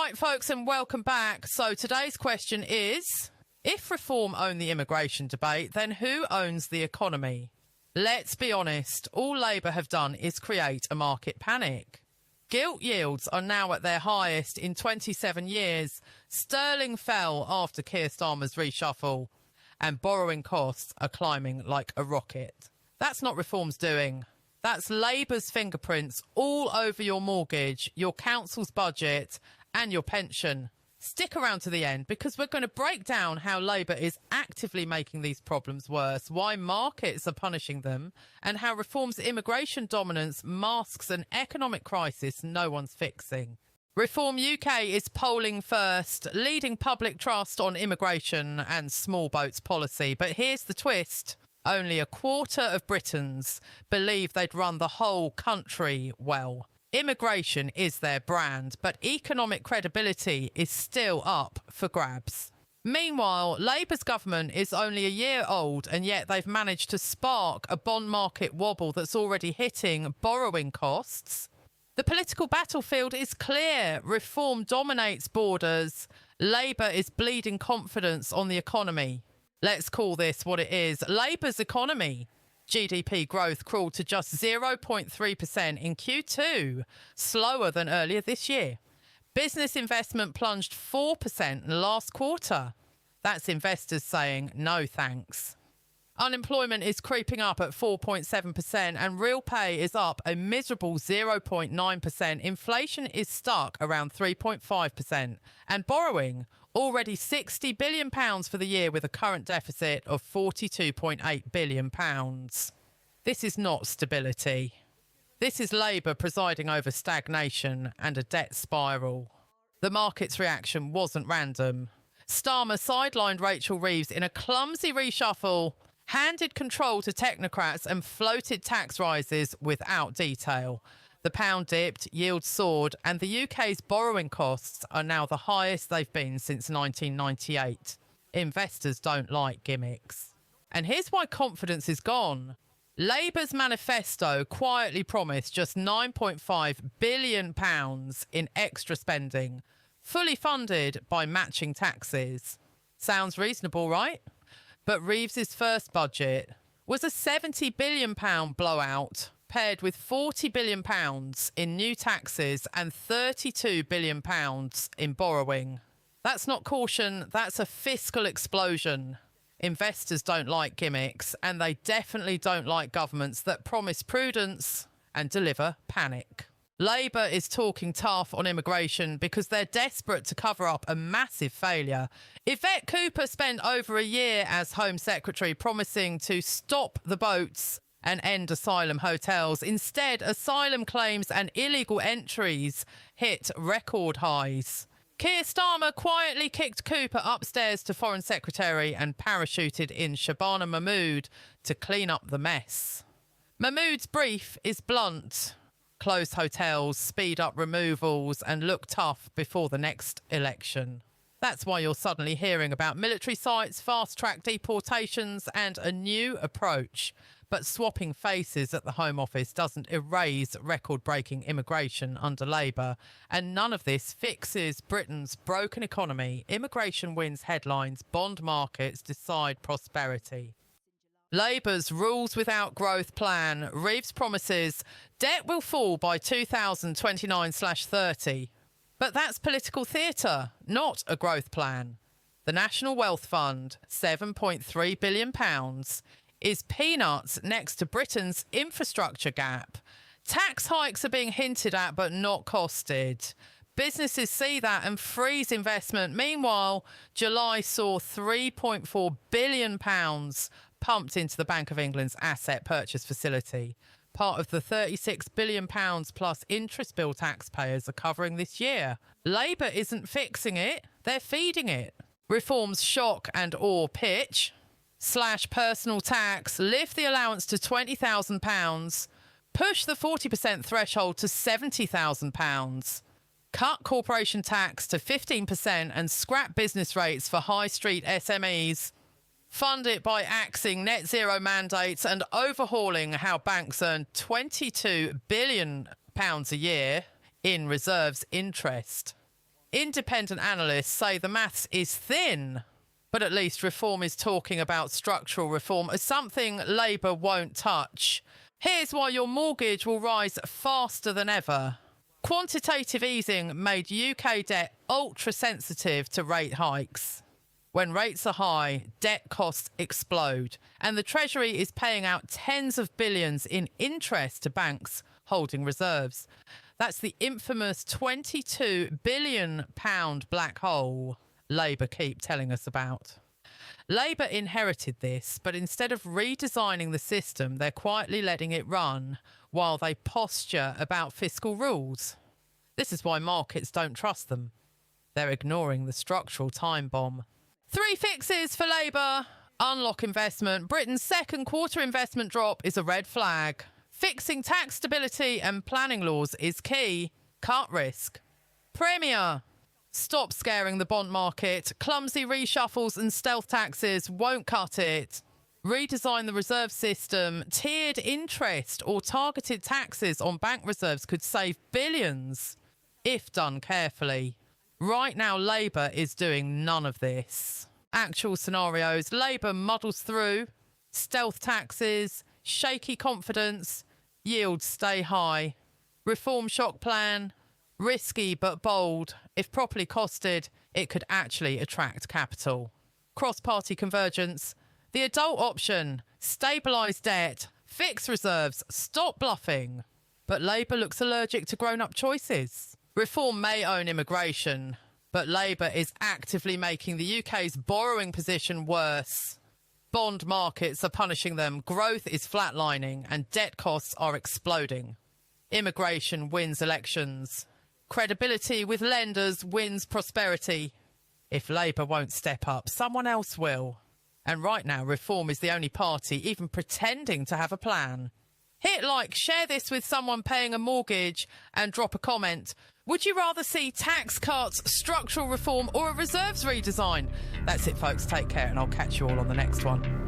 Right, folks, and welcome back. So today's question is, if reform owned the immigration debate, then who owns the economy? Let's be honest, all Labour have done is create a market panic. Gilt yields are now at their highest in 27 years. Sterling fell after Keir Starmer's reshuffle, and borrowing costs are climbing like a rocket. That's not reform's doing. That's Labour's fingerprints all over your mortgage, your council's budget and your pension. Stick around to the end because we're going to break down how Labour is actively making these problems worse, why markets are punishing them, and how reform's immigration dominance masks an economic crisis no one's fixing. Reform UK is polling first, leading public trust on immigration and small boats policy. But here's the twist. Only a quarter of Britons believe they'd run the whole country well. Immigration is their brand, but economic credibility is still up for grabs. Meanwhile, Labour's government is only a year old, and yet they've managed to spark a bond market wobble that's already hitting borrowing costs. The political battlefield is clear. Reform dominates borders. Labour is bleeding confidence on the economy. Let's call this what it is. Labour's economy. GDP growth crawled to just 0.3% in Q2, slower than earlier this year. Business investment plunged 4% in the last quarter. That's investors saying no thanks. Unemployment is creeping up at 4.7% and real pay is up a miserable 0.9%. Inflation is stuck around 3.5%. And borrowing, already £60 billion for the year with a current deficit of £42.8 billion. This is not stability. This is Labour presiding over stagnation and a debt spiral. The market's reaction wasn't random. Starmer sidelined Rachel Reeves in a clumsy reshuffle, handed control to technocrats and floated tax rises without detail. The pound dipped, yields soared, and the UK's borrowing costs are now the highest they've been since 1998. Investors don't like gimmicks. And here's why confidence is gone. Labour's manifesto quietly promised just £9.5 billion in extra spending, fully funded by matching taxes. Sounds reasonable, right? But Reeves's first budget was a £70 billion blowout, paired with £40 billion in new taxes and £32 billion in borrowing. That's not caution, that's a fiscal explosion. Investors don't like gimmicks, and they definitely don't like governments that promise prudence and deliver panic. Labour is talking tough on immigration because they're desperate to cover up a massive failure. Yvette Cooper spent over a year as Home Secretary promising to stop the boats and end asylum hotels. Instead, asylum claims and illegal entries hit record highs. Keir Starmer quietly kicked Cooper upstairs to Foreign Secretary and parachuted in Shabana Mahmood to clean up the mess. Mahmood's brief is blunt. Close hotels, speed up removals and look tough before the next election. That's why you're suddenly hearing about military sites, fast-track deportations and a new approach. But swapping faces at the Home Office doesn't erase record-breaking immigration under Labour. And none of this fixes Britain's broken economy. Immigration wins headlines, bond markets decide prosperity. Labour's rules without growth plan. Reeves promises debt will fall by 2029/30. But that's political theatre, not a growth plan. The National Wealth Fund, £7.3 billion, is peanuts next to Britain's infrastructure gap. Tax hikes are being hinted at but not costed. Businesses see that and freeze investment. Meanwhile, July saw £3.4 billion pumped into the Bank of England's asset purchase facility. Part of the £36 billion plus interest bill taxpayers are covering this year. Labour isn't fixing it, they're feeding it. Reform's shock and awe pitch. Slash personal tax, lift the allowance to £20,000, push the 40% threshold to £70,000, cut corporation tax to 15% and scrap business rates for high street SMEs, fund it by axing net zero mandates and overhauling how banks earn £22 billion a year in reserves interest. Independent analysts say the maths is thin, but at least Reform is talking about structural reform as something Labour won't touch. Here's why your mortgage will rise faster than ever. Quantitative easing made UK debt ultra-sensitive to rate hikes. When rates are high, debt costs explode, and the Treasury is paying out tens of billions in interest to banks holding reserves. That's the infamous £22 billion black hole Labour keep telling us about. Labour inherited this, but instead of redesigning the system, they're quietly letting it run while they posture about fiscal rules. This is why markets don't trust them. They're ignoring the structural time bomb. 3 fixes for Labour. Unlock investment. Britain's second quarter investment drop is a red flag. Fixing tax stability and planning laws is key. Cut risk. Premier. Stop scaring the bond market. Clumsy reshuffles and stealth taxes won't cut it. Redesign the reserve system. Tiered interest or targeted taxes on bank reserves could save billions if done carefully. Right now, Labour is doing none of this. Actual scenarios, Labour muddles through. Stealth taxes, shaky confidence, yields stay high. Reform shock plan, risky but bold. If properly costed, it could actually attract capital. Cross-party convergence, the adult option, stabilise debt, fix reserves, stop bluffing. But Labour looks allergic to grown-up choices. Reform may own immigration, but Labour is actively making the UK's borrowing position worse. Bond markets are punishing them, growth is flatlining, and debt costs are exploding. Immigration wins elections. Credibility with lenders wins prosperity. If Labour won't step up, someone else will. And right now, Reform is the only party even pretending to have a plan. Hit like, share this with someone paying a mortgage, and drop a comment. Would you rather see tax cuts, structural reform, or a reserves redesign? That's it, folks. Take care, and I'll catch you all on the next one.